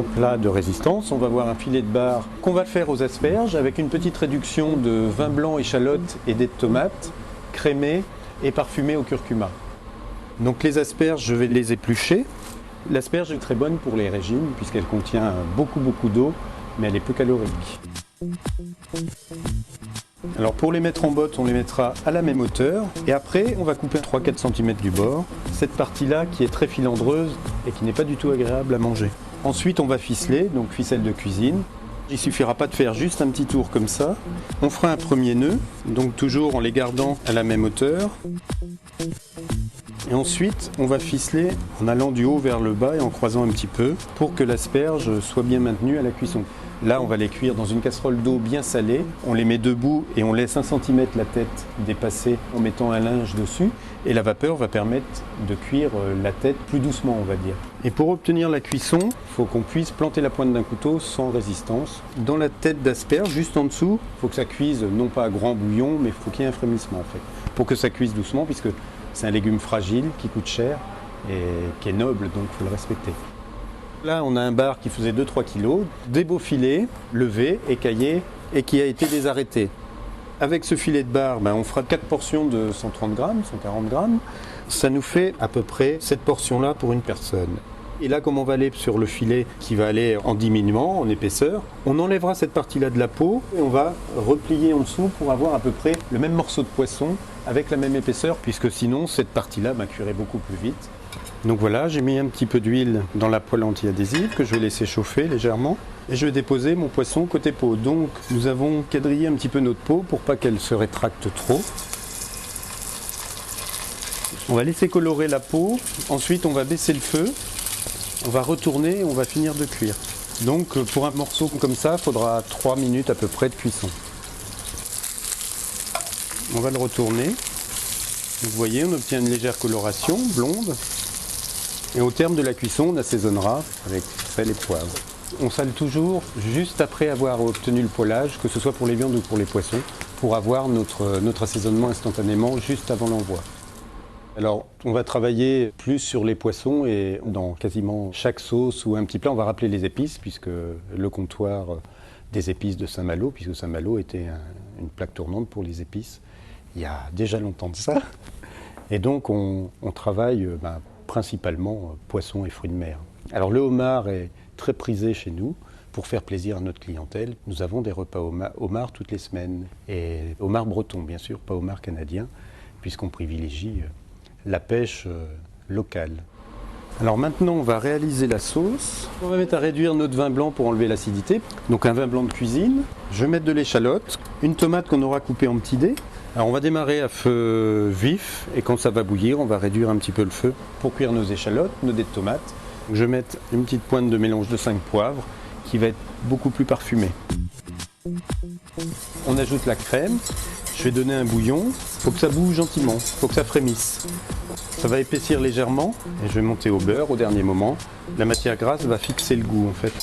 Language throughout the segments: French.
plat de résistance. On va voir un filet de bar qu'on va faire aux asperges avec une petite réduction de vin blanc, échalote et des tomates, crémées et parfumées au curcuma. Donc les asperges, je vais les éplucher. L'asperge est très bonne pour les régimes puisqu'elle contient beaucoup d'eau, mais elle est peu calorique. Alors pour les mettre en botte, on les mettra à la même hauteur et après on va couper 3-4 cm du bord, cette partie-là qui est très filandreuse et qui n'est pas du tout agréable à manger. Ensuite on va ficeler, donc ficelle de cuisine. Il suffira pas de faire juste un petit tour comme ça. On fera un premier nœud, donc toujours en les gardant à la même hauteur. Et ensuite, on va ficeler en allant du haut vers le bas et en croisant un petit peu pour que l'asperge soit bien maintenue à la cuisson. Là, on va les cuire dans une casserole d'eau bien salée. On les met debout et on laisse 1 cm la tête dépasser en mettant un linge dessus. Et la vapeur va permettre de cuire la tête plus doucement, on va dire. Et pour obtenir la cuisson, il faut qu'on puisse planter la pointe d'un couteau sans résistance. Dans la tête d'asperge, juste en dessous, il faut que ça cuise non pas à grand bouillon, mais il faut qu'il y ait un frémissement en fait. Pour que ça cuise doucement, puisque c'est un légume fragile qui coûte cher et qui est noble, donc il faut le respecter. Là, on a un bar qui faisait 2-3 kg, des beaux filets, levés, écaillés et qui a été désarrêté. Avec ce filet de bar, on fera 4 portions de 130 grammes, 140 grammes. Ça nous fait à peu près cette portion-là pour une personne. Et là, comme on va aller sur le filet qui va aller en diminuant, en épaisseur, on enlèvera cette partie-là de la peau et on va replier en dessous pour avoir à peu près le même morceau de poisson avec la même épaisseur, puisque sinon cette partie-là cuirait beaucoup plus vite. Donc voilà, j'ai mis un petit peu d'huile dans la poêle anti-adhésive que je vais laisser chauffer légèrement et je vais déposer mon poisson côté peau. Donc nous avons quadrillé un petit peu notre peau pour pas qu'elle se rétracte trop. On va laisser colorer la peau, ensuite on va baisser le feu, on va retourner et on va finir de cuire. Donc pour un morceau comme ça, il faudra 3 minutes à peu près de cuisson. On va le retourner. Vous voyez, on obtient une légère coloration blonde. Et au terme de la cuisson, on assaisonnera avec sel et poivre. On sale toujours juste après avoir obtenu le poêlage, que ce soit pour les viandes ou pour les poissons, pour avoir notre assaisonnement instantanément juste avant l'envoi. Alors, on va travailler plus sur les poissons et dans quasiment chaque sauce ou un petit plat, on va rappeler les épices, puisque le comptoir des épices de Saint-Malo, puisque Saint-Malo était une plaque tournante pour les épices, il y a déjà longtemps de ça. Et donc, on travaille principalement poissons et fruits de mer. Alors le homard est très prisé chez nous. Pour faire plaisir à notre clientèle, nous avons des repas homard toutes les semaines. Et homard breton, bien sûr, pas homard canadien, puisqu'on privilégie la pêche locale. Alors maintenant, on va réaliser la sauce. On va mettre à réduire notre vin blanc pour enlever l'acidité. Donc un vin blanc de cuisine. Je vais mettre de l'échalote, une tomate qu'on aura coupée en petits dés. Alors on va démarrer à feu vif et quand ça va bouillir, on va réduire un petit peu le feu pour cuire nos échalotes, nos dés de tomates. Je vais mettre une petite pointe de mélange de 5 poivres qui va être beaucoup plus parfumé. On ajoute la crème. Je vais donner un bouillon. Il faut que ça bouge gentiment, il faut que ça frémisse. Ça va épaissir légèrement et je vais monter au beurre au dernier moment. La matière grasse va fixer le goût en fait.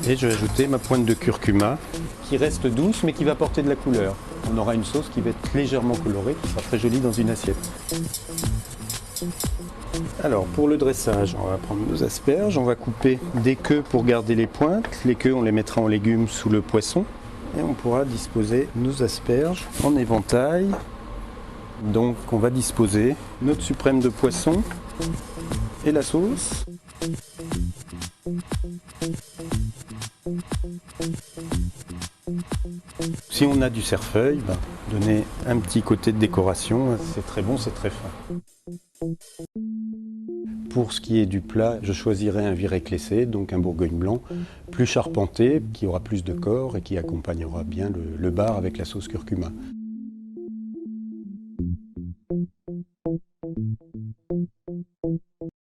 Et je vais ajouter ma pointe de curcuma qui reste douce mais qui va apporter de la couleur. On aura une sauce qui va être légèrement colorée, qui sera très jolie dans une assiette. Alors pour le dressage, on va prendre nos asperges, on va couper des queues pour garder les pointes. Les queues, on les mettra en légumes sous le poisson. Et on pourra disposer nos asperges en éventail. Donc on va disposer notre suprême de poisson et la sauce. Si on a du cerfeuil, donner un petit côté de décoration, c'est très bon, c'est très fin. Pour ce qui est du plat, je choisirai un viré clessé, donc un bourgogne blanc, plus charpenté, qui aura plus de corps et qui accompagnera bien le bar avec la sauce curcuma.